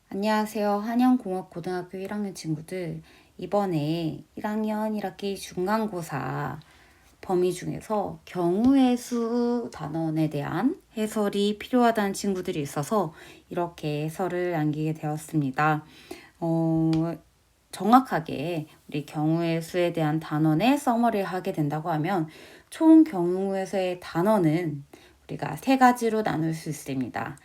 안녕하세요. 한영공업고등학교 1학년 친구들. 이번에 1학년 1학기 중간고사 범위 중에서 경우의 수 단원에 대한 해설이 필요하다는 친구들이 있어서 이렇게 해설을 남기게 되었습니다. 정확하게 우리 경우의 수에 대한 단원의 서머리를 하게 된다고 하면 총 경우의 수의 단원은 우리가 세 가지로 나눌 수 있습니다.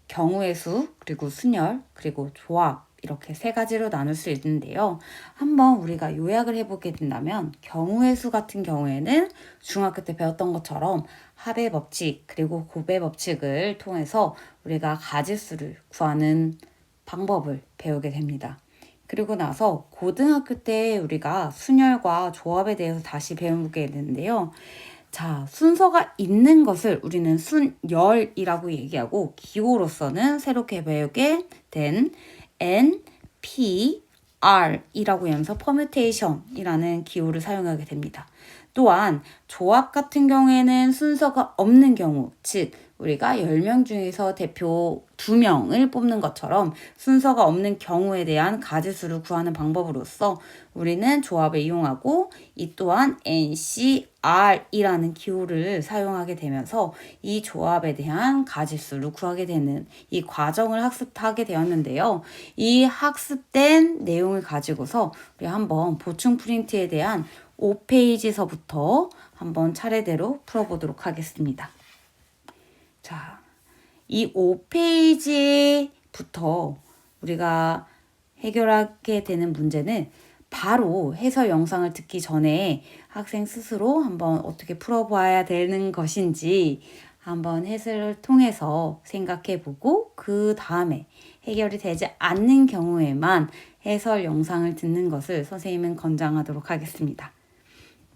경우의 수, 그리고 순열, 그리고 조합 이렇게 세 가지로 나눌 수 있는데요. 한번 우리가 요약을 해보게 된다면 경우의 수 같은 경우에는 중학교 때 배웠던 것처럼 합의 법칙 그리고 곱의 법칙을 통해서 우리가 가지수를 구하는 방법을 배우게 됩니다. 그리고 나서 고등학교 때 우리가 순열과 조합에 대해서 다시 배우게 되는데요. 자, 순서가 있는 것을 우리는 순열이라고 얘기하고 기호로서는 새롭게 배우게 된 NPR이라고 하면서 퍼뮤테이션이라는 기호를 사용하게 됩니다. 또한 조합 같은 경우에는 순서가 없는 경우, 즉 우리가 10명 중에서 대표 2명을 뽑는 것처럼 순서가 없는 경우에 대한 가지수를 구하는 방법으로서 우리는 조합을 이용하고 이 또한 NCR이라는 기호를 사용하게 되면서 이 조합에 대한 가지수를 구하게 되는 이 과정을 학습하게 되었는데요. 이 학습된 내용을 가지고서 우리 한번 보충 프린트에 대한 5페이지서부터 한번 차례대로 풀어보도록 하겠습니다. 자, 이 5페이지부터 우리가 해결하게 되는 문제는 바로 해설 영상을 듣기 전에 학생 스스로 한번 어떻게 풀어봐야 되는 것인지 한번 해설을 통해서 생각해보고 그 다음에 해결이 되지 않는 경우에만 해설 영상을 듣는 것을 선생님은 권장하도록 하겠습니다.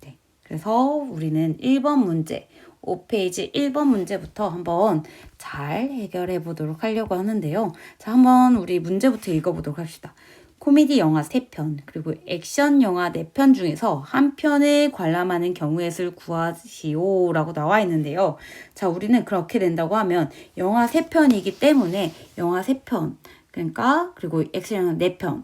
네, 그래서 우리는 1번 문제 5페이지 1번 문제부터 한번 잘 해결해 보도록 하려고 하는데요. 자, 한번 우리 문제부터 읽어보도록 합시다. 코미디 영화 3편, 그리고 액션 영화 4편 중에서 한 편을 관람하는 경우의 수를 구하시오 라고 나와 있는데요. 자, 우리는 그렇게 된다고 하면 영화 3편이기 때문에 영화 3편, 그러니까 그리고 액션 영화 4편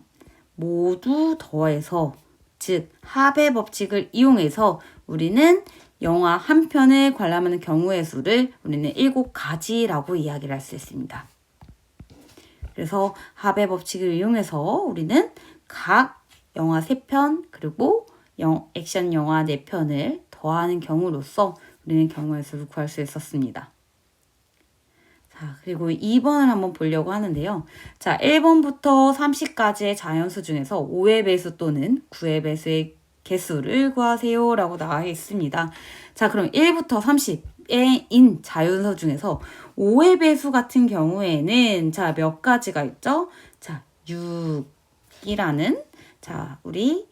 모두 더해서 즉 합의 법칙을 이용해서 우리는 영화 한 편을 관람하는 경우의 수를 우리는 7가지라고 이야기를 할 수 있습니다. 그래서 합의 법칙을 이용해서 우리는 각 영화 3편 그리고 액션 영화 4편을 더하는 경우로서 우리는 경우의 수를 구할 수 있었습니다. 자, 그리고 2번을 한번 보려고 하는데요. 자, 1번부터 30까지의 자연수 중에서 5의 배수 또는 9의 배수의 개수를 구하세요 라고 나와 있습니다. 자, 그럼 1부터 30인 자연수 중에서 5의 배수 같은 경우에는 자, 몇 가지가 있죠? 자, 6이라는 자, 우리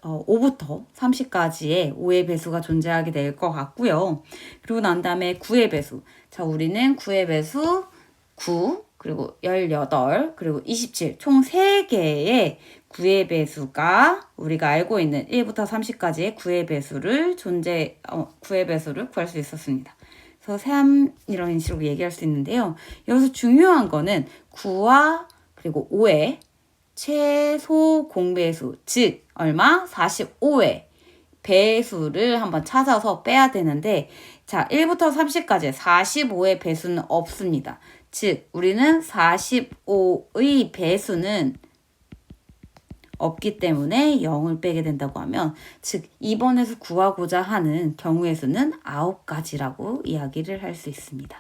5부터 30까지의 5의 배수가 존재하게 될 것 같고요. 그리고 난 다음에 9의 배수. 자, 우리는 9의 배수 9, 그리고 18, 그리고 27, 총 3개의 9의 배수가 우리가 알고 있는 1부터 30까지의 9의 배수를 9의 배수를 구할 수 있었습니다. 그래서 3 이런 식으로 얘기할 수 있는데요. 여기서 중요한 거는 9와 그리고 5의 최소 공배수, 즉 얼마? 45의 배수를 한번 찾아서 빼야 되는데 자, 1부터 30까지 45의 배수는 없습니다. 즉 우리는 45의 배수는 없기 때문에 0을 빼게 된다고 하면 즉 2번에서 구하고자 하는 경우의 수는 9가지라고 이야기를 할 수 있습니다.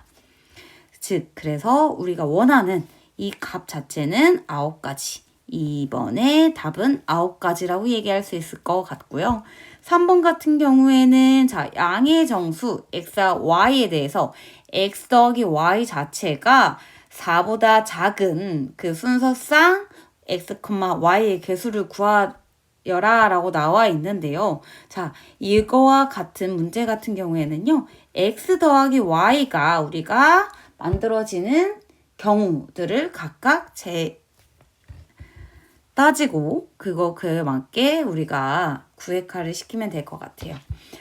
즉 그래서 우리가 원하는 이 값 자체는 9가지. 2번의 답은 9가지라고 얘기할 수 있을 것 같고요. 3번 같은 경우에는 자, 양의 정수 x와 y에 대해서 x 더하기 y 자체가 4보다 작은 그 순서상 x, y의 개수를 구하여라 라고 나와 있는데요. 자, 이거와 같은 문제 같은 경우에는요. x 더하기 y가 우리가 만들어지는 경우들을 각각 따지고 그에 맞게 우리가 구획화를 시키면 될 것 같아요.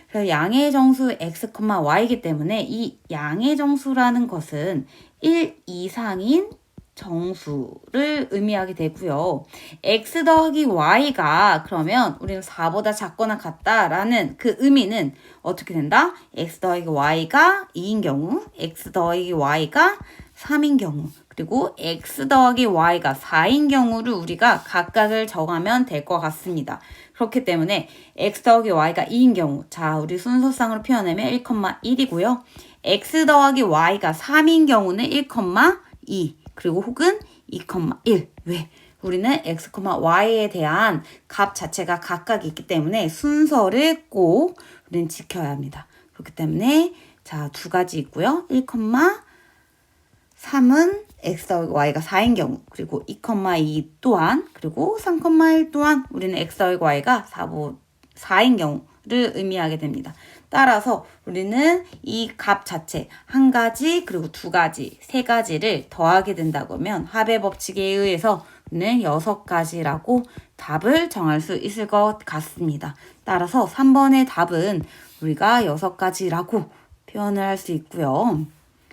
그래서 양의 정수 x, y이기 때문에 이 양의 정수라는 것은 1 이상인 정수를 의미하게 되고요. x 더하기 y가 그러면 우리는 4보다 작거나 같다라는 그 의미는 어떻게 된다? x 더하기 y가 2인 경우, x 더하기 y가 3인 경우, 그리고 x 더하기 y가 4인 경우를 우리가 각각을 정하면 될 것 같습니다. 그렇기 때문에 x 더하기 y가 2인 경우, 자 우리 순서상으로 표현하면 1,1이고요. x 더하기 y가 3인 경우는 1,2 그리고 혹은 2,1. 왜? 우리는 x, y에 대한 값 자체가 각각 있기 때문에 순서를 꼭 우리는 지켜야 합니다. 그렇기 때문에 자, 두 가지 있고요. 1,3은 x 더하기 y가 4인 경우, 그리고 2,2 또한, 그리고 3,1 또한 우리는 x 더하기 y가 4인 경우를 의미하게 됩니다. 따라서 우리는 이 값 자체 한 가지 그리고 두 가지, 세 가지를 더하게 된다고 하면 합의 법칙에 의해서 우리는 6가지라고 답을 정할 수 있을 것 같습니다. 따라서 3번의 답은 우리가 6가지라고 표현을 할 수 있고요.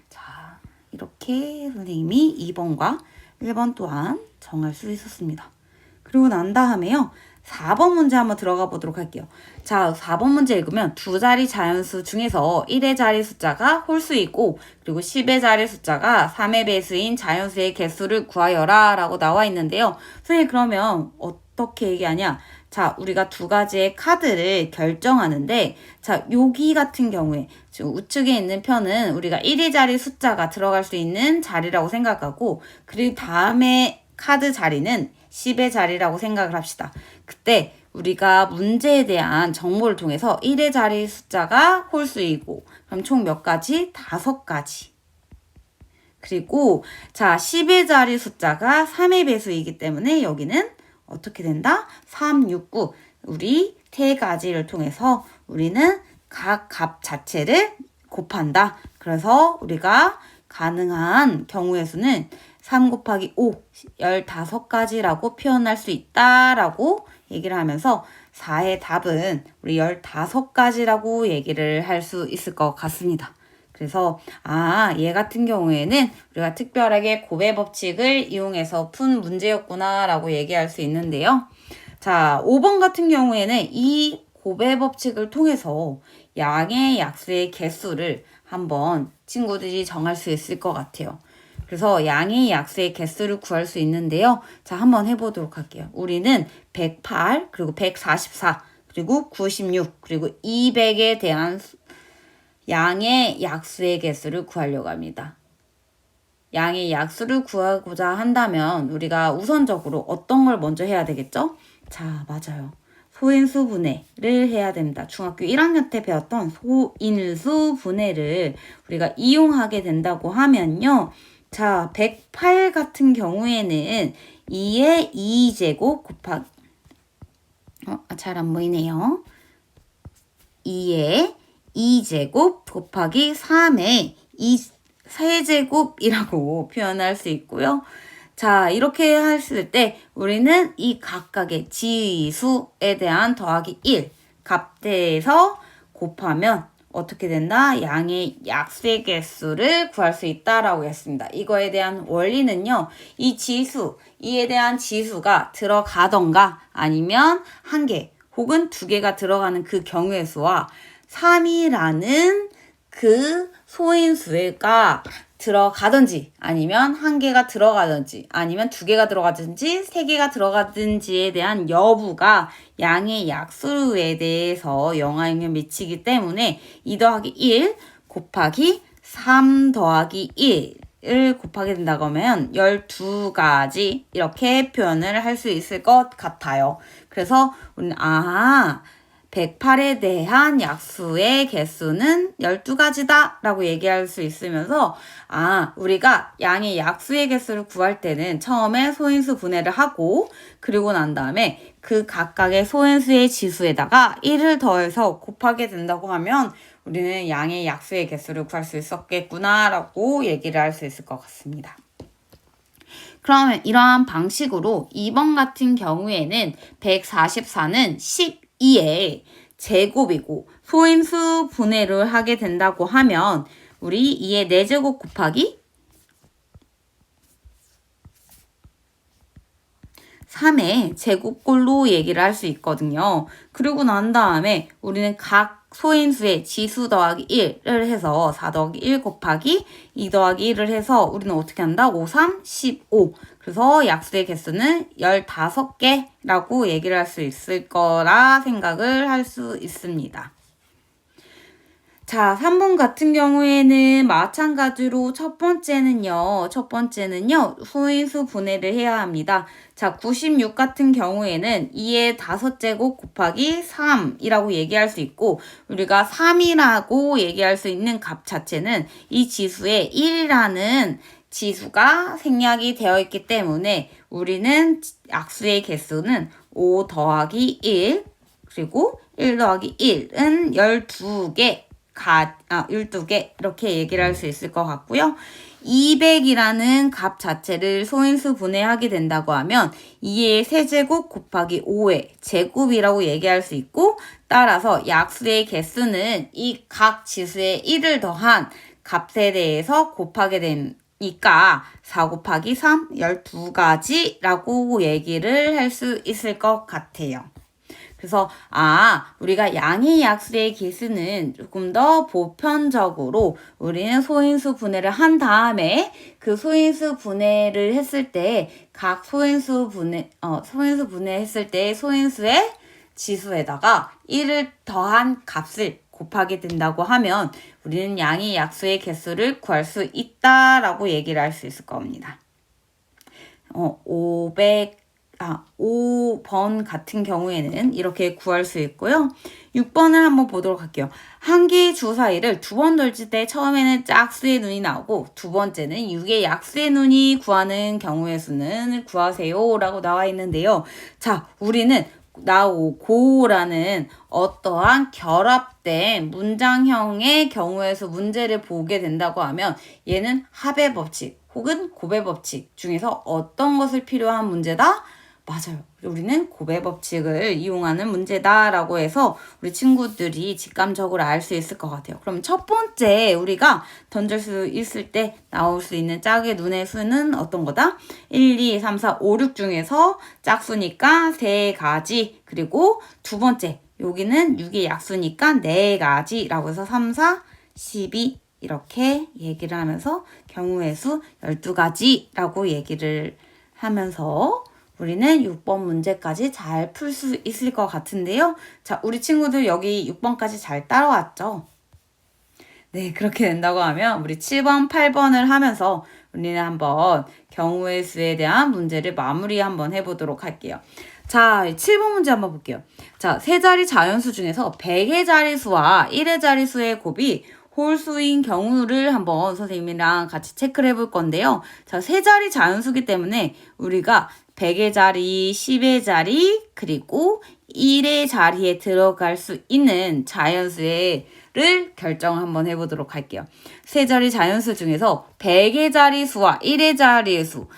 자, 이렇게 선생님이 2번과 1번 또한 정할 수 있었습니다. 그리고 난 다음에요. 4번 문제 한번 들어가 보도록 할게요. 자, 4번 문제 읽으면 두 자리 자연수 중에서 1의 자리 숫자가 홀수이고 그리고 10의 자리 숫자가 3의 배수인 자연수의 개수를 구하여라 라고 나와 있는데요. 선생님 그러면 어떻게 얘기하냐? 자, 우리가 두 가지의 카드를 결정하는데 자, 여기 같은 경우에 지금 우측에 있는 편은 우리가 1의 자리 숫자가 들어갈 수 있는 자리라고 생각하고 그리고 다음에 카드 자리는 10의 자리라고 생각을 합시다. 그때 우리가 문제에 대한 정보를 통해서 1의 자리 숫자가 홀수이고 그럼 총 몇 가지? 5가지. 그리고 자 10의 자리 숫자가 3의 배수이기 때문에 여기는 어떻게 된다? 3, 6, 9. 우리 세 가지를 통해서 우리는 각 값 자체를 곱한다. 그래서 우리가 가능한 경우의 수는 3 곱하기 5, 15가지라고 표현할 수 있다라고 얘기를 하면서 4의 답은 우리 15가지라고 얘기를 할 수 있을 것 같습니다. 그래서 얘 같은 경우에는 우리가 특별하게 곱의 법칙을 이용해서 푼 문제였구나 라고 얘기할 수 있는데요. 자, 5번 같은 경우에는 이 곱의 법칙을 통해서 양의 약수의 개수를 한번 친구들이 정할 수 있을 것 같아요. 그래서 양의 약수의 개수를 구할 수 있는데요. 자, 한번 해보도록 할게요. 우리는 108, 그리고 144, 그리고 96, 그리고 200에 대한 양의 약수의 개수를 구하려고 합니다. 양의 약수를 구하고자 한다면 우리가 우선적으로 어떤 걸 먼저 해야 되겠죠? 자, 맞아요. 소인수 분해를 해야 됩니다. 중학교 1학년 때 배웠던 소인수 분해를 우리가 이용하게 된다고 하면요. 자, 108 같은 경우에는 2의 2제곱 곱하기 잘 안 보이네요. 2의 2제곱 곱하기 3의 3제곱이라고 표현할 수 있고요. 자, 이렇게 했을 때 우리는 이 각각의 지수에 대한 더하기 1 값대에서 곱하면 어떻게 된다? 양의 약수의 개수를 구할 수 있다라고 했습니다. 이거에 대한 원리는요. 이 지수, 이에 대한 지수가 들어가던가 아니면 1개 혹은 2개가 들어가는 그 경우의 수와 3이라는 그 소인수가 들어가든지 아니면 1개가 들어가든지 아니면 2개가 들어가든지 3개가 들어가든지에 대한 여부가 양의 약수에 대해서 영향을 미치기 때문에 2 더하기 1 곱하기 3 더하기 1을 곱하게 된다고 하면 12가지 이렇게 표현을 할 수 있을 것 같아요. 그래서 우리는 108에 대한 약수의 개수는 12가지다 라고 얘기할 수 있으면서 우리가 양의 약수의 개수를 구할 때는 처음에 소인수 분해를 하고 그리고 난 다음에 그 각각의 소인수의 지수에다가 1을 더해서 곱하게 된다고 하면 우리는 양의 약수의 개수를 구할 수 있었겠구나 라고 얘기를 할 수 있을 것 같습니다. 그러면 이러한 방식으로 2번 같은 경우에는 144는 12의 제곱이고 소인수 분해를 하게 된다고 하면 우리 2의 4제곱 곱하기 3의 제곱꼴로 얘기를 할 수 있거든요. 그리고 난 다음에 우리는 각 소인수의 지수 더하기 1을 해서 4 더하기 1 곱하기 2 더하기 1을 해서 우리는 어떻게 한다? 5, 3, 15. 그래서 약수의 개수는 15개라고 얘기를 할 수 있을 거라 생각을 할 수 있습니다. 자, 3번 같은 경우에는 마찬가지로 첫 번째는요, 소인수 분해를 해야 합니다. 자, 96 같은 경우에는 2의 5제곱 곱하기 3이라고 얘기할 수 있고, 우리가 3이라고 얘기할 수 있는 값 자체는 이 지수에 1이라는 지수가 생략이 되어 있기 때문에 우리는 약수의 개수는 5 더하기 1, 그리고 1 더하기 1은 12개, 12개 이렇게 얘기를 할 수 있을 것 같고요. 200이라는 값 자체를 소인수 분해하게 된다고 하면 2의 세제곱 곱하기 5의 제곱이라고 얘기할 수 있고, 따라서 약수의 개수는 이 각 지수에 1을 더한 값에 대해서 곱하게 되니까 4 곱하기 3, 12가지라고 얘기를 할 수 있을 것 같아요. 그래서 우리가 양의 약수의 개수는 조금 더 보편적으로 우리는 소인수 분해를 한 다음에 그 소인수 분해를 했을 때 각 소인수 분해했을 때 소인수의 지수에다가 1을 더한 값을 곱하게 된다고 하면 우리는 양의 약수의 개수를 구할 수 있다라고 얘기를 할 수 있을 겁니다. 5번 같은 경우에는 이렇게 구할 수 있고요. 6번을 한번 보도록 할게요. 한 개의 주 사이를 두 번 돌릴 때 처음에는 짝수의 눈이 나오고 두 번째는 6의 약수의 눈이 구하는 경우의 수는 구하세요 라고 나와 있는데요. 자, 우리는 나오고라는 어떠한 결합된 문장형의 경우의 수 문제를 보게 된다고 하면 얘는 합의 법칙 혹은 곱의 법칙 중에서 어떤 것을 필요한 문제다? 맞아요. 우리는 곱의 법칙을 이용하는 문제다라고 해서 우리 친구들이 직감적으로 알 수 있을 것 같아요. 그럼 첫 번째 우리가 던질 수 있을 때 나올 수 있는 짝의 눈의 수는 어떤 거다? 1, 2, 3, 4, 5, 6 중에서 짝수니까 3가지. 그리고 두 번째 여기는 6의 약수니까 4가지라고 해서 3, 4, 12 이렇게 얘기를 하면서 경우의 수 12가지라고 얘기를 하면서 우리는 6번 문제까지 잘 풀 수 있을 것 같은데요. 자, 우리 친구들 여기 6번까지 잘 따라왔죠? 네, 그렇게 된다고 하면 우리 7번, 8번을 하면서 우리는 한번 경우의 수에 대한 문제를 마무리 한번 해보도록 할게요. 자, 7번 문제 한번 볼게요. 자, 세 자리 자연수 중에서 100의 자리수와 1의 자리수의 곱이 홀수인 경우를 한번 선생님이랑 같이 체크를 해볼 건데요. 자, 세 자리 자연수기 때문에 우리가 100의 자리, 10의 자리, 그리고 1의 자리에 들어갈 수 있는 자연수를 결정을 한번 해보도록 할게요. 세 자리 자연수 중에서 100의 자리수와 1의 자리의 수.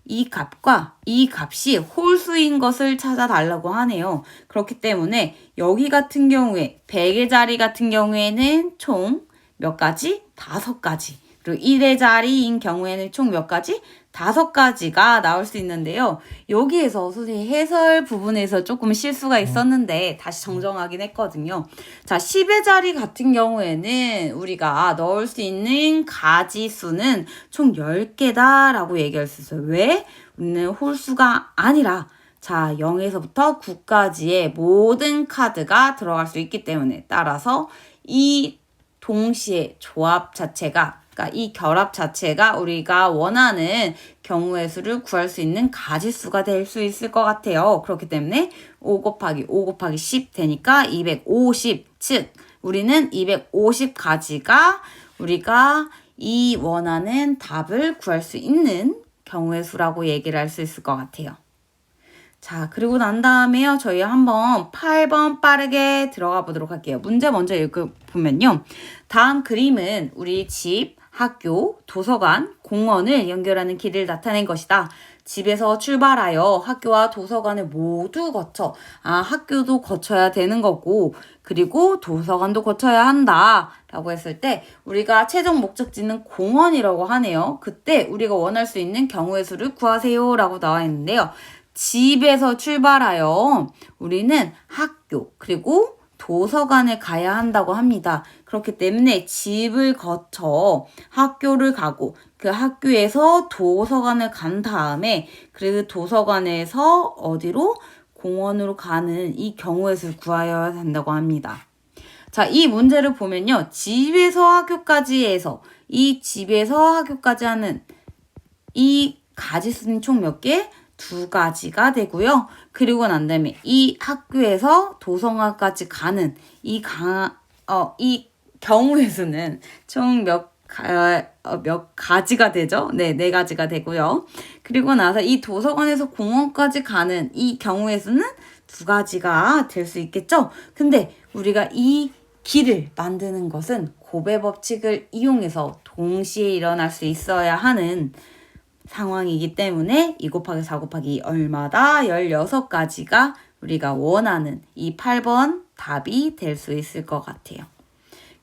이 값과 이 값이 홀수인 것을 찾아달라고 하네요. 그렇기 때문에 여기 같은 경우에 100의 자리 같은 경우에는 총 몇 가지? 5가지. 그리고 1의 자리인 경우에는 총 몇 가지? 5가지가 나올 수 있는데요. 여기에서 선생님 해설 부분에서 조금 실수가 있었는데 다시 정정하긴 했거든요. 자, 10의 자리 같은 경우에는 우리가 넣을 수 있는 가지 수는 총 10개다라고 얘기할 수 있어요. 왜? 우리는 홀수가 아니라 자, 0에서부터 9까지의 모든 카드가 들어갈 수 있기 때문에 따라서 이 동시에 조합 자체가 그러니까 이 결합 자체가 우리가 원하는 경우의 수를 구할 수 있는 가지수가 될 수 있을 것 같아요. 그렇기 때문에 5 곱하기 10 되니까 250. 즉 우리는 250가지가 우리가 이 원하는 답을 구할 수 있는 경우의 수라고 얘기를 할 수 있을 것 같아요. 자, 그리고 난 다음에요. 저희 한번 8번 빠르게 들어가 보도록 할게요. 문제 먼저 읽어보면요. 다음 그림은 우리 집, 학교, 도서관, 공원을 연결하는 길을 나타낸 것이다. 집에서 출발하여 학교와 도서관을 모두 거쳐. 학교도 거쳐야 되는 거고, 그리고 도서관도 거쳐야 한다. 라고 했을 때, 우리가 최종 목적지는 공원이라고 하네요. 그때 우리가 원할 수 있는 경우의 수를 구하세요. 라고 나와 있는데요. 집에서 출발하여 우리는 학교 그리고 도서관에 가야 한다고 합니다. 그렇기 때문에 집을 거쳐 학교를 가고 그 학교에서 도서관을 간 다음에 그 도서관에서 어디로? 공원으로 가는 이 경우의 수를 구하여야 한다고 합니다. 자, 이 문제를 보면요. 집에서 학교까지 해서 이 집에서 학교까지 하는 이 가지수는 총 몇 개? 2가지가 되고요. 그리고 난 다음에 이 학교에서 도서관까지 가는 이 경우의 수는 총 몇 가지가 되죠? 네, 4가지가 되고요. 그리고 나서 이 도서관에서 공원까지 가는 이 경우의 수는 2가지가 될 수 있겠죠? 근데 우리가 이 길을 만드는 것은 곱의 법칙을 이용해서 동시에 일어날 수 있어야 하는 상황이기 때문에 2 곱하기 4 곱하기 2 얼마다? 16가지가 우리가 원하는 이 8번 답이 될 수 있을 것 같아요.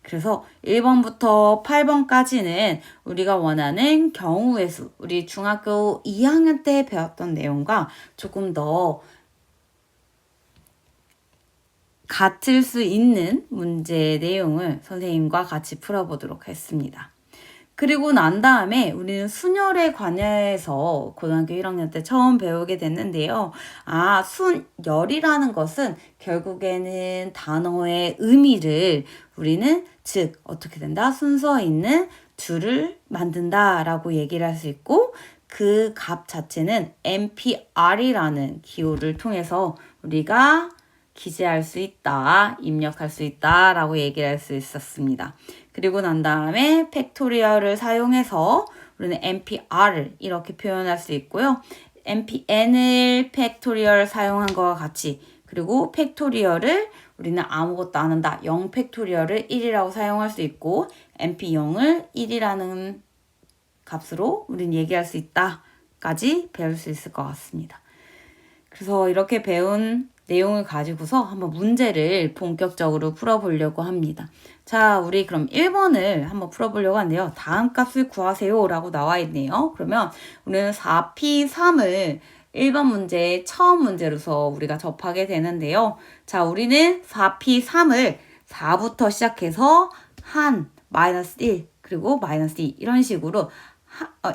그래서 1번부터 8번까지는 우리가 원하는 경우의 수, 우리 중학교 2학년 때 배웠던 내용과 조금 더 같을 수 있는 문제의 내용을 선생님과 같이 풀어보도록 하겠습니다. 그리고 난 다음에 우리는 순열에 관해서 고등학교 1학년 때 처음 배우게 됐는데요. 순열이라는 것은 결국에는 단어의 의미를 우리는 즉 어떻게 된다? 순서 있는 줄을 만든다라고 얘기를 할 수 있고 그 값 자체는 NPR이라는 기호를 통해서 우리가 기재할 수 있다, 입력할 수 있다라고 얘기를 할 수 있었습니다. 그리고 난 다음에 팩토리얼을 사용해서 우리는 NPR을 이렇게 표현할 수 있고요. NPN을 팩토리얼 사용한 것과 같이 그리고 팩토리얼을 우리는 아무것도 안 한다. 0 팩토리얼을 1이라고 사용할 수 있고 NP0을 1이라는 값으로 우리는 얘기할 수 있다까지 배울 수 있을 것 같습니다. 그래서 이렇게 배운 내용을 가지고서 한번 문제를 본격적으로 풀어보려고 합니다. 자, 우리 그럼 1번을 한번 풀어보려고 하는데요. 다음 값을 구하세요 라고 나와 있네요. 그러면 우리는 4P3을 1번 문제의 처음 문제로서 우리가 접하게 되는데요. 자, 우리는 4P3을 4부터 시작해서 마이너스 1, 그리고 마이너스 2 이런 식으로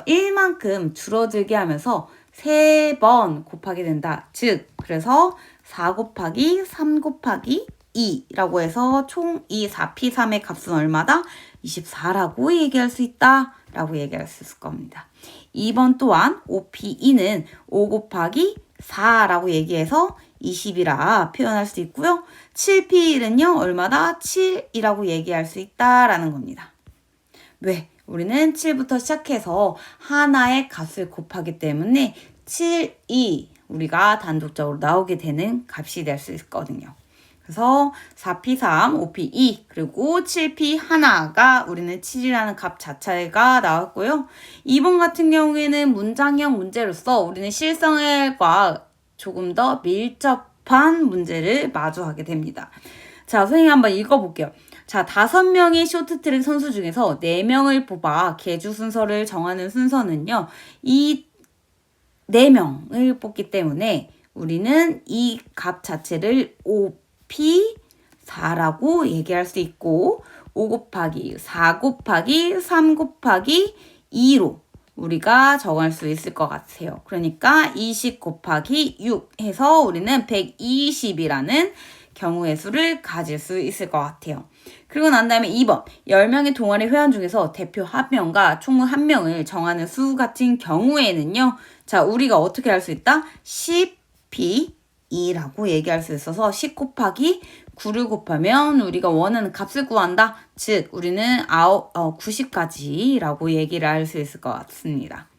1만큼 줄어들게 하면서 3번 곱하게 된다. 즉, 그래서 4 곱하기 3 곱하기 2라고 해서 총 이 4P3의 값은 얼마다? 24라고 얘기할 수 있다 라고 얘기할 수 있을 겁니다. 2번 또한 5P2는 5 곱하기 4라고 얘기해서 20이라 표현할 수 있고요. 7P1은요 얼마다? 7이라고 얘기할 수 있다라는 겁니다. 왜? 우리는 7부터 시작해서 하나의 값을 곱하기 때문에 7, 2 우리가 단독적으로 나오게 되는 값이 될 수 있거든요. 그래서 4P3, 5P2, 그리고 7P1가 우리는 7이라는 값 자체가 나왔고요. 2번 같은 경우에는 문장형 문제로서 우리는 실생활과 조금 더 밀접한 문제를 마주하게 됩니다. 자, 선생님 한번 읽어볼게요. 자, 5명의 쇼트트랙 선수 중에서 4명을 뽑아 계주 순서를 정하는 순서는요. 이 4명을 뽑기 때문에 우리는 이 값 자체를 5P4라고 얘기할 수 있고 5 곱하기 4 곱하기 3 곱하기 2로 우리가 정할 수 있을 것 같아요. 그러니까 20 곱하기 6 해서 우리는 120이라는 경우의 수를 가질 수 있을 것 같아요. 그리고 난 다음에 2번 10명의 동아리 회원 중에서 대표 1명과 총무 1명을 정하는 수 같은 경우에는요. 자, 우리가 어떻게 할 수 있다? 10P2라고 얘기할 수 있어서 10 곱하기 9를 곱하면 우리가 원하는 값을 구한다. 즉 우리는 90까지라고 얘기를 할 수 있을 것 같습니다.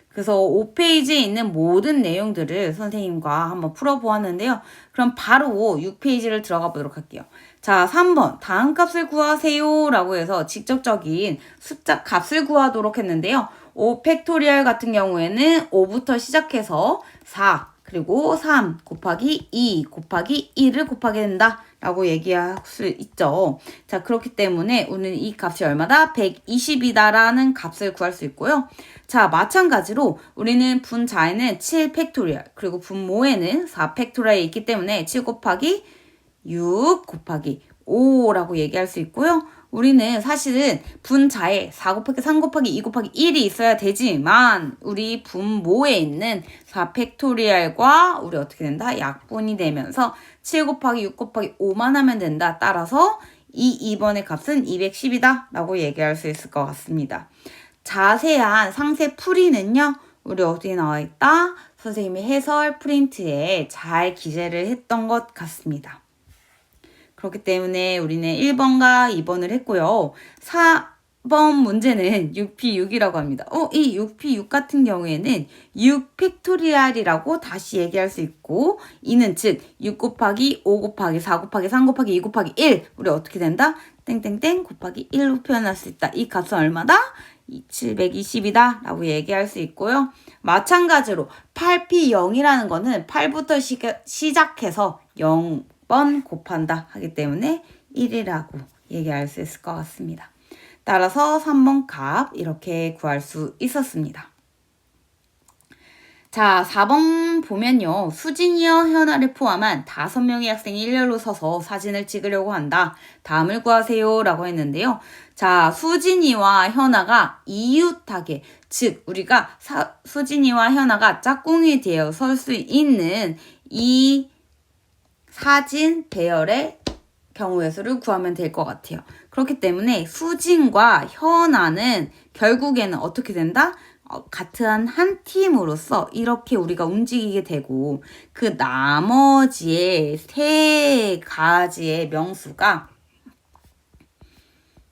그래서 5페이지에 있는 모든 내용들을 선생님과 한번 풀어보았는데요. 그럼 바로 6페이지를 들어가 보도록 할게요. 자, 3번 다음 값을 구하세요 라고 해서 직접적인 숫자 값을 구하도록 했는데요. 5 팩토리얼 같은 경우에는 5부터 시작해서 4, 그리고 3 곱하기 2 곱하기 1을 곱하게 된다 라고 얘기할 수 있죠. 자, 그렇기 때문에 우리는 이 값이 얼마다? 120이다 라는 값을 구할 수 있고요. 자, 마찬가지로 우리는 분자에는 7 팩토리얼 그리고 분모에는 4 팩토리얼이 있기 때문에 7 곱하기 6 곱하기 5라고 얘기할 수 있고요. 우리는 사실은 분자에 4 곱하기 3 곱하기 2 곱하기 1이 있어야 되지만 우리 분모에 있는 4 팩토리얼과 우리 어떻게 된다? 약분이 되면서 7 곱하기 6 곱하기 5만 하면 된다. 따라서 이 2번의 값은 210이다 라고 얘기할 수 있을 것 같습니다. 자세한 상세 풀이는요. 우리 어디에 나와 있다? 선생님이 해설 프린트에 잘 기재를 했던 것 같습니다. 그렇기 때문에 우리는 1번과 2번을 했고요. 4번 문제는 6P6이라고 합니다. 이 6P6 같은 경우에는 6 팩토리얼이라고 다시 얘기할 수 있고 이는 즉 6 곱하기 5 곱하기 4 곱하기 3 곱하기 2 곱하기 1 우리 어떻게 된다? 땡땡땡 곱하기 1로 표현할 수 있다. 이 값은 얼마다? 720이다 라고 얘기할 수 있고요. 마찬가지로 8P0이라는 거는 8부터 시작해서 0번 곱한다 하기 때문에 1이라고 얘기할 수 있을 것 같습니다. 따라서 3번 값 이렇게 구할 수 있었습니다. 자, 4번 보면요. 수진이와 현아를 포함한 5명의 학생이 일렬로 서서 사진을 찍으려고 한다. 다음을 구하세요 라고 했는데요. 자, 수진이와 현아가 이웃하게, 즉 우리가 수진이와 현아가 짝꿍이 되어 설 수 있는 이 사진 배열의 경우의 수를 구하면 될 것 같아요. 그렇기 때문에 수진과 현아는 결국에는 어떻게 된다? 같은 한 팀으로서 이렇게 우리가 움직이게 되고 그 나머지의 3가지의 명수가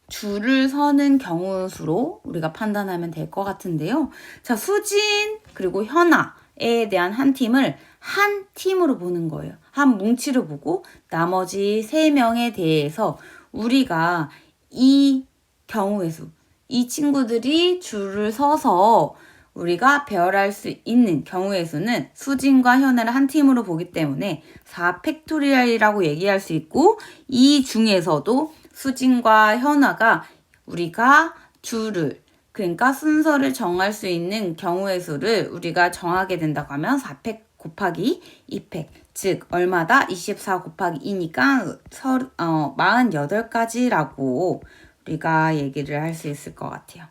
줄을 서는 경우 수로 우리가 판단하면 될 것 같은데요. 자, 수진 그리고 현아에 대한 한 팀을 한 팀으로 보는 거예요. 한 뭉치를 보고 나머지 3명에 대해서 우리가 이 경우의 수, 이 친구들이 줄을 서서 우리가 배열할 수 있는 경우의 수는 수진과 현아를 한 팀으로 보기 때문에 4 팩토리얼이라고 얘기할 수 있고 이 중에서도 수진과 현아가 우리가 줄을 그러니까 순서를 정할 수 있는 경우의 수를 우리가 정하게 된다고 하면 4팩 곱하기 2팩 즉 얼마다? 24 곱하기 2니까 48가지라고 우리가 얘기를 할 수 있을 것 같아요.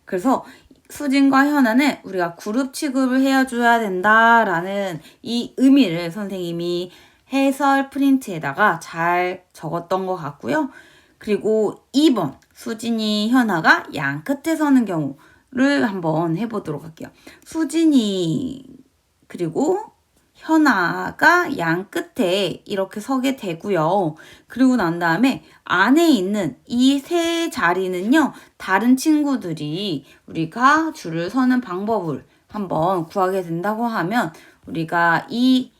그래서 수진과 현아는 우리가 그룹 취급을 해줘야 된다라는 이 의미를 선생님이 해설 프린트에다가 잘 적었던 것 같고요. 그리고 2번 수진이 현아가 양 끝에 서는 경우를 한번 해보도록 할게요. 수진이 그리고 현아가 양 끝에 이렇게 서게 되고요. 그리고 난 다음에 안에 있는 이 3자리는요. 다른 친구들이 우리가 줄을 서는 방법을 한번 구하게 된다고 하면 우리가 이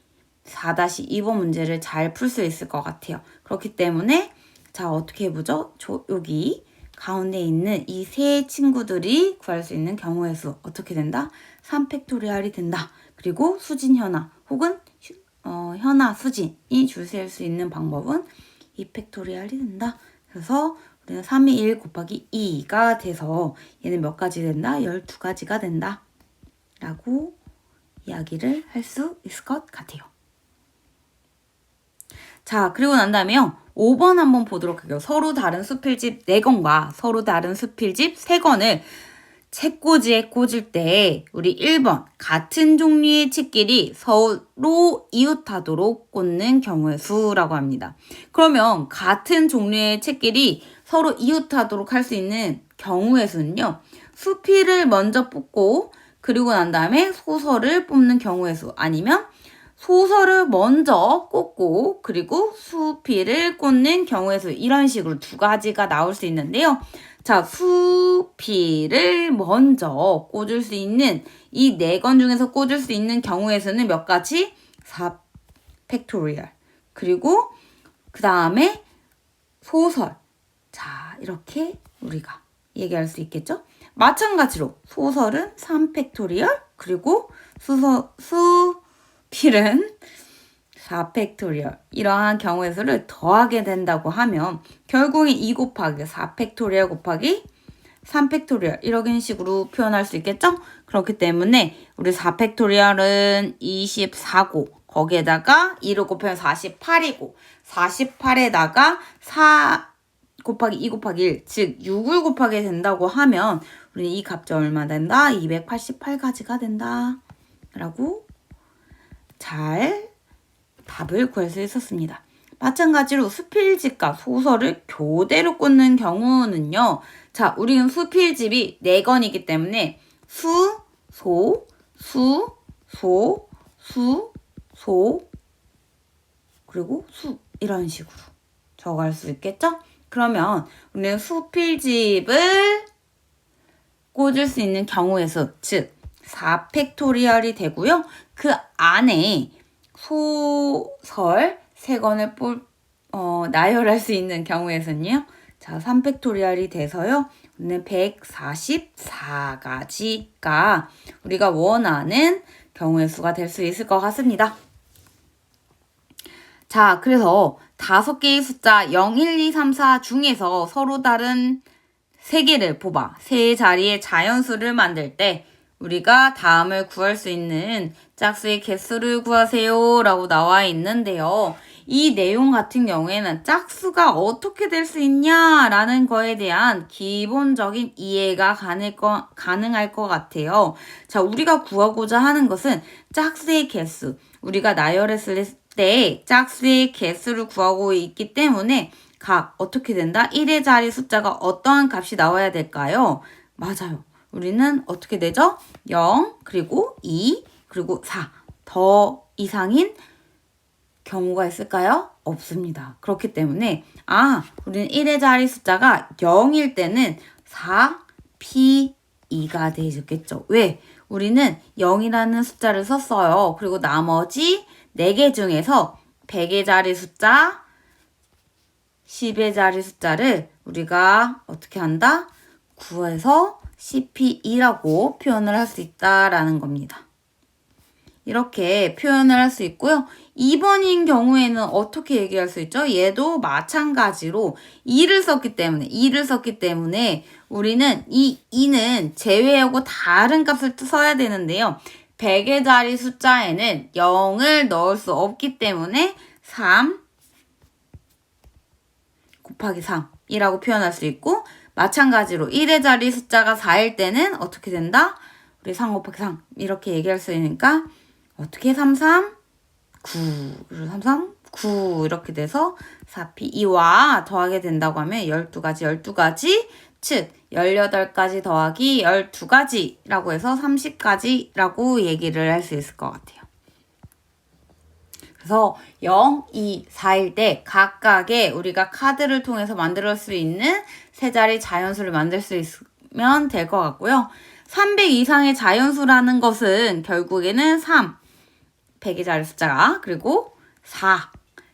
4-2번 문제를 잘 풀 수 있을 것 같아요. 그렇기 때문에 자, 어떻게 해보죠? 여기 가운데 있는 이 3 친구들이 구할 수 있는 경우의 수 어떻게 된다? 3팩토리얼이 된다. 그리고 수진, 현아 혹은 현아, 수진이 줄 셀 수 있는 방법은 2팩토리얼이 된다. 그래서 우리는 3이 1 곱하기 2가 돼서 얘는 몇 가지 된다? 12가지가 된다. 라고 이야기를 할 수 있을 것 같아요. 자, 그리고 난 다음에요. 5번 한번 보도록 할게요. 서로 다른 수필집 4권과 서로 다른 수필집 3권을 책꽂이에 꽂을 때 우리 1번 같은 종류의 책끼리 서로 이웃하도록 꽂는 경우의 수라고 합니다. 그러면 같은 종류의 책끼리 서로 이웃하도록 할 수 있는 경우의 수는요. 수필을 먼저 뽑고 그리고 난 다음에 소설을 뽑는 경우의 수 아니면 소설을 먼저 꽂고 그리고 수필을 꽂는 경우의 수 이런 식으로 2가지가 나올 수 있는데요. 자, 수필을 먼저 꽂을 수 있는 이 4권 중에서 꽂을 수 있는 경우의 수는 몇 가지? 4 팩토리얼. 그리고 그 다음에 소설. 자, 이렇게 우리가 얘기할 수 있겠죠? 마찬가지로 소설은 3 팩토리얼 그리고 수필은 필은 4팩토리얼 이러한 경우의 수를 더하게 된다고 하면 결국에 2 곱하기 4팩토리얼 곱하기 3팩토리얼 이런 식으로 표현할 수 있겠죠? 그렇기 때문에 우리 4팩토리얼은 24고 거기에다가 2를 곱하면 48이고 48에다가 4 곱하기 2 곱하기 1, 즉 6을 곱하게 된다고 하면 우리는 이 값이 얼마 된다? 288가지가 된다. 라고 잘 답을 구할 수 있었습니다. 마찬가지로 수필집과 소설을 교대로 꽂는 경우는요. 자, 우리는 수필집이 4권이기 때문에 수, 소, 수, 소, 수, 소, 그리고 수 이런 식으로 적어갈 수 있겠죠? 그러면 우리는 수필집을 꽂을 수 있는 경우의 수, 즉 4팩토리얼이 되고요. 그 안에 소설 3권을 나열할 수 있는 경우의 수는요. 자, 3팩토리얼이 돼서요. 우리는 144가지가 우리가 원하는 경우의 수가 될 수 있을 것 같습니다. 자, 그래서 5개의 숫자 0, 1, 2, 3, 4 중에서 서로 다른 3개를 뽑아 3자리의 자연수를 만들 때 우리가 다음을 구할 수 있는 짝수의 개수를 구하세요 라고 나와 있는데요. 이 내용 같은 경우에는 짝수가 어떻게 될 수 있냐라는 거에 대한 기본적인 이해가 가능할 것 같아요. 자, 우리가 구하고자 하는 것은 짝수의 개수. 우리가 나열했을 때 짝수의 개수를 구하고 있기 때문에 각 어떻게 된다? 1의 자리 숫자가 어떠한 값이 나와야 될까요? 맞아요. 우리는 어떻게 되죠? 0, 그리고 2, 그리고 4. 더 이상인 경우가 있을까요? 없습니다. 그렇기 때문에 우리는 1의 자리 숫자가 0일 때는 4, P, 2가 되겠죠. 왜? 우리는 0이라는 숫자를 썼어요. 그리고 나머지 4개 중에서 100의 자리 숫자, 10의 자리 숫자를 우리가 어떻게 한다? 구해서 CP2라고 표현을 할 수 있다라는 겁니다. 이렇게 표현을 할 수 있고요. 2번인 경우에는 어떻게 얘기할 수 있죠? 얘도 마찬가지로 2를 썼기 때문에 우리는 이 2는 제외하고 다른 값을 써야 되는데요. 100의 자리 숫자에는 0을 넣을 수 없기 때문에 3 곱하기 3이라고 표현할 수 있고 마찬가지로 1의 자리 숫자가 4일 때는 어떻게 된다? 우리 3 곱하기 3 이렇게 얘기할 수 있으니까 어떻게 3, 3, 9 그리고 3, 3, 9 이렇게 돼서 4P2와 더하게 된다고 하면 12가지 즉 18가지 더하기 12가지라고 해서 30가지라고 얘기를 할 수 있을 것 같아요. 그래서 0, 2, 4일 때 각각의 우리가 카드를 통해서 만들 수 있는 3자리 자연수를 만들 수 있으면 될 것 같고요. 300 이상의 자연수라는 것은 결국에는 3, 100의 자리 숫자가 그리고 4,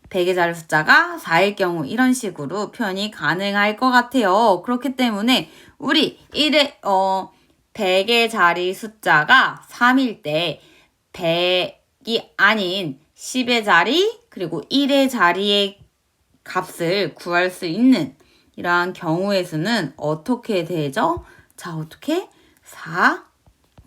100의 자리 숫자가 4일 경우 이런 식으로 표현이 가능할 것 같아요. 그렇기 때문에 우리 100의 자리 숫자가 3일 때 100이 아닌 10의 자리 그리고 1의 자리의 값을 구할 수 있는 이러한 경우의 수는 어떻게 되죠? 자, 어떻게?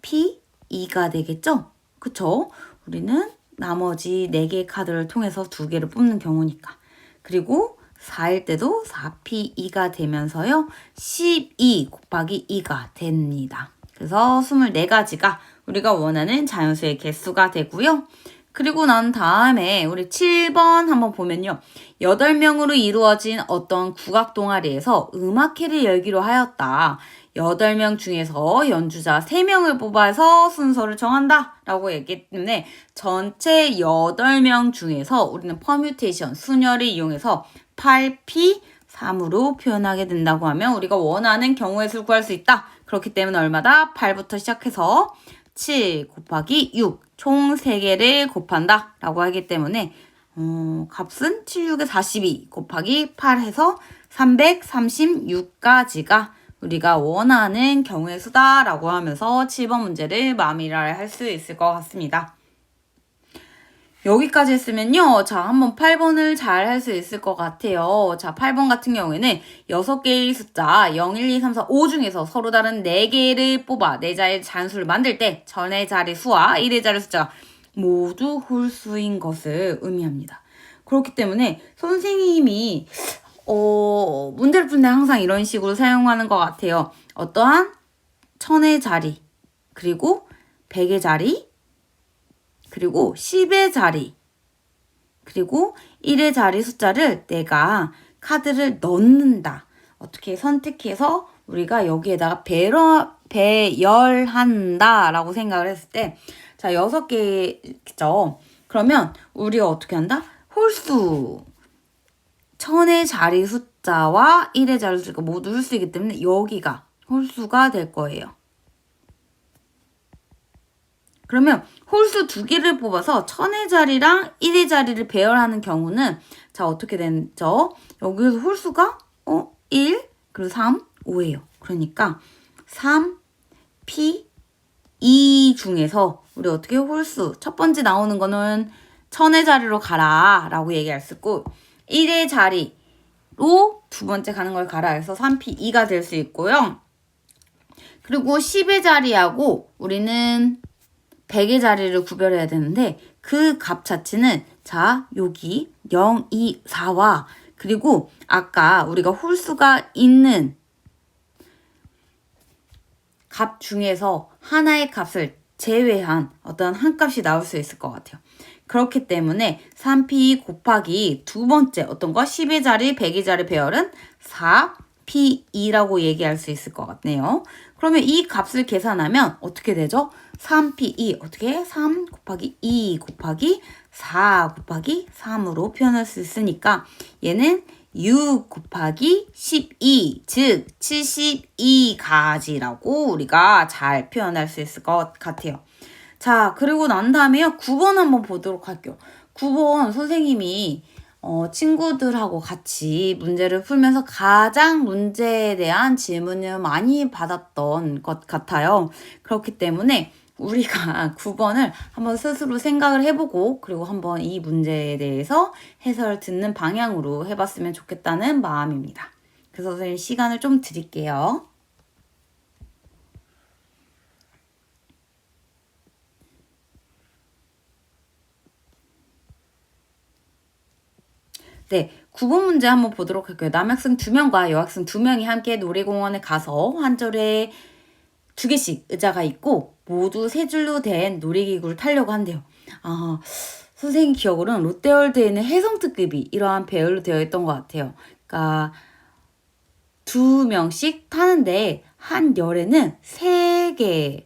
4P2가 되겠죠? 그쵸? 우리는 나머지 4개의 카드를 통해서 2개를 뽑는 경우니까. 그리고 4일 때도 4P2가 되면서요. 12 곱하기 2가 됩니다. 그래서 24가지가 우리가 원하는 자연수의 개수가 되고요. 그리고 난 다음에 우리 7번 한번 보면요. 8명으로 이루어진 어떤 국악 동아리에서 음악회를 열기로 하였다. 8명 중에서 연주자 3명을 뽑아서 순서를 정한다 라고 얘기했기 때문에 전체 8명 중에서 우리는 퍼뮤테이션, 순열을 이용해서 8P3으로 표현하게 된다고 하면 우리가 원하는 경우의 수를 구할 수 있다. 그렇기 때문에 얼마다? 8부터 시작해서 7 곱하기 6, 총 3개를 곱한다 라고 하기 때문에 값은 7, 6에 42 곱하기 8 해서 336가지가 우리가 원하는 경우의 수다라고 하면서 7번 문제를 마무리할 수 있을 것 같습니다. 여기까지 했으면요. 자, 한번 8번을 잘 할 수 있을 것 같아요. 자, 8번 같은 경우에는 6개의 숫자 0, 1, 2, 3, 4, 5 중에서 서로 다른 4개를 뽑아 4자의 잔수를 만들 때 전의 자리 수와 1의 자리 숫자가 모두 홀수인 것을 의미합니다. 그렇기 때문에 선생님이 문제를 풀 때 항상 이런 식으로 사용하는 것 같아요. 어떠한 1000의 자리, 그리고 100의 자리, 그리고 10의 자리, 그리고 1의 자리 숫자를 내가 카드를 넣는다. 어떻게 선택해서 우리가 여기에다가 배열한다 라고 생각을 했을 때, 자, 6개죠. 그러면 우리가 어떻게 한다? 홀수 1000의 자리 숫자와 1의 자리 숫자가 모두 홀수이기 때문에 여기가 홀수가 될 거예요. 그러면 홀수 2개를 뽑아서 1000의 자리랑 1의 자리를 배열하는 경우는 자, 어떻게 되죠? 여기서 홀수가 1, 그리고 3, 5예요. 그러니까 3, P, 2 중에서 우리 어떻게 홀수 첫 번째 나오는 거는 1000의 자리로 가라 라고 얘기할 수 있고 1의 자리로 두 번째 가는 걸 가라 해서 3P2가 될 수 있고요. 그리고 10의 자리하고 우리는 100의 자리를 구별해야 되는데 그 값 자체는 자, 여기 0, 2, 4와 그리고 아까 우리가 홀수가 있는 값 중에서 하나의 값을 제외한 어떤 한 값이 나올 수 있을 것 같아요. 그렇기 때문에 3P 곱하기 두 번째 어떤 거 10의 자리, 100의 자리 배열은 4P2라고 얘기할 수 있을 것 같네요. 그러면 이 값을 계산하면 어떻게 되죠? 3P2 어떻게? 3 곱하기 2 곱하기 4 곱하기 3으로 표현할 수 있으니까 얘는 6 곱하기 12, 즉 72가지라고 우리가 잘 표현할 수 있을 것 같아요. 자, 그리고 난 다음에요. 9번 한번 보도록 할게요. 9번 선생님이 친구들하고 같이 문제를 풀면서 가장 문제에 대한 질문을 많이 받았던 것 같아요. 그렇기 때문에 우리가 9번을 한번 스스로 생각을 해보고 그리고 한번 이 문제에 대해서 해설을 듣는 방향으로 해봤으면 좋겠다는 마음입니다. 그래서 선생님 시간을 좀 드릴게요. 네, 9번 문제 한번 보도록 할게요. 남학생 2명과 여학생 2명이 함께 놀이공원에 가서 한 줄에 2개씩 의자가 있고 모두 3줄로 된 놀이기구를 타려고 한대요. 아, 선생님 기억으로는 롯데월드에는 해성특급이 이러한 배열로 되어 있던 것 같아요. 그러니까 2명씩 타는데 한 열에는 3개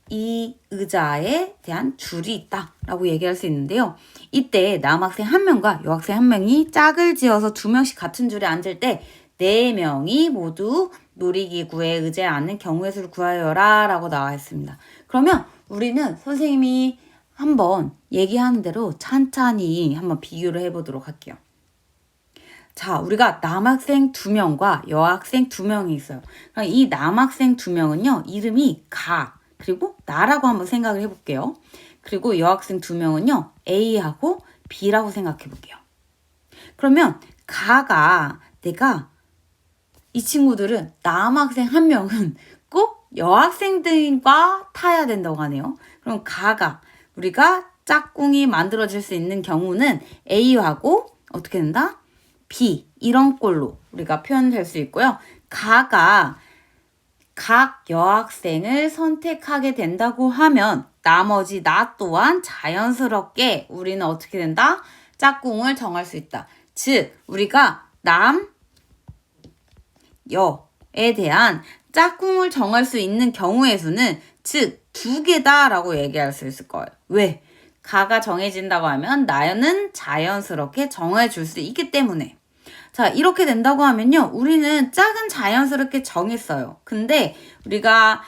이 의자에 대한 줄이 있다라고 얘기할 수 있는데요. 이때 남학생 1명과 여학생 1명이 짝을 지어서 2명씩 같은 줄에 앉을 때 4명이 모두 놀이기구에 의자에 앉는 경우의 수를 구하여라 라고 나와 있습니다. 그러면 우리는 선생님이 한번 얘기하는 대로 찬찬히 한번 비교를 해보도록 할게요. 자, 우리가 남학생 2명과 여학생 2명이 있어요. 이 남학생 2명은요, 이름이 그리고 나라고 한번 생각을 해볼게요. 그리고 여학생 2명은요, A하고 B라고 생각해 볼게요. 그러면 내가 이 친구들은 남학생 1명은 꼭 여학생들과 타야 된다고 하네요. 그럼 우리가 짝꿍이 만들어질 수 있는 경우는 A하고 어떻게 된다? B 이런 꼴로 우리가 표현될 수 있고요. 각 여학생을 선택하게 된다고 하면 나머지 나 또한 자연스럽게 우리는 어떻게 된다? 짝꿍을 정할 수 있다. 즉 우리가 여에 대한 짝꿍을 정할 수 있는 경우의 수는 즉 2개다라고 얘기할 수 있을 거예요. 왜? 가가 정해진다고 하면 나는 자연스럽게 정해줄 수 있기 때문에. 자, 이렇게 된다고 하면요. 우리는 짝은 자연스럽게 정했어요. 근데 우리가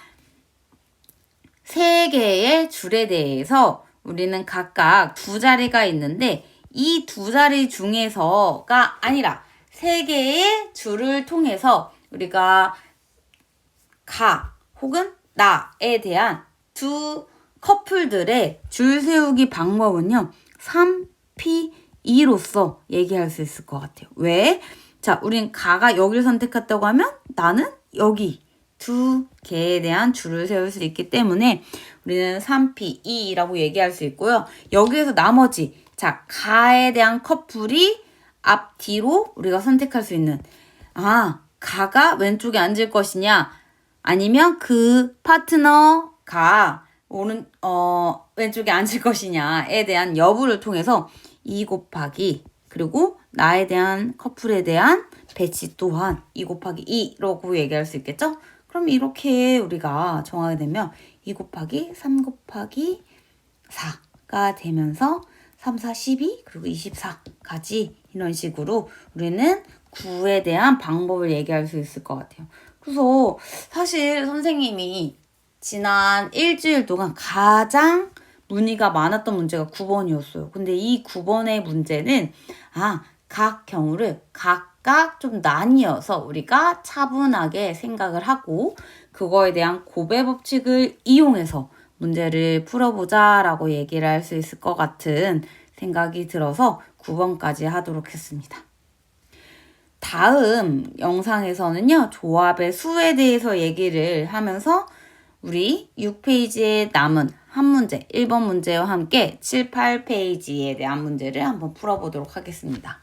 3개의 줄에 대해서 우리는 각각 2자리가 있는데 이 2자리 중에서가 아니라 3개의 줄을 통해서 우리가 혹은 나에 대한 두 커플들의 줄 세우기 방법은요. 3P2로서 얘기할 수 있을 것 같아요. 왜? 자, 우린 가가 여기를 선택했다고 하면 나는 여기 두 개에 대한 줄을 세울 수 있기 때문에 우리는 3P2라고 얘기할 수 있고요. 여기에서 나머지, 자, 가에 대한 커플이 앞뒤로 우리가 선택할 수 있는, 가가 왼쪽에 앉을 것이냐, 아니면 그 파트너가 왼쪽에 앉을 것이냐에 대한 여부를 통해서 2 곱하기, 그리고 나에 대한 커플에 대한 배치 또한 2 곱하기 2라고 얘기할 수 있겠죠? 그럼 이렇게 우리가 정하게 되면 2 곱하기 3 곱하기 4가 되면서 3, 4, 12, 그리고 24까지 이런 식으로 우리는 9에 대한 방법을 얘기할 수 있을 것 같아요. 그래서 사실 선생님이 지난 일주일 동안 가장 문의가 많았던 문제가 9번이었어요. 근데 이 9번의 문제는 각 경우를 각각 좀 나뉘어서 우리가 차분하게 생각을 하고 그거에 대한 고배 법칙을 이용해서 문제를 풀어보자라고 얘기를 할 수 있을 것 같은 생각이 들어서 9번까지 하도록 했습니다. 다음 영상에서는요, 조합의 수에 대해서 얘기를 하면서 우리 6페이지에 남은 한 문제, 1번 문제와 함께 7, 8페이지에 대한 문제를 한번 풀어보도록 하겠습니다.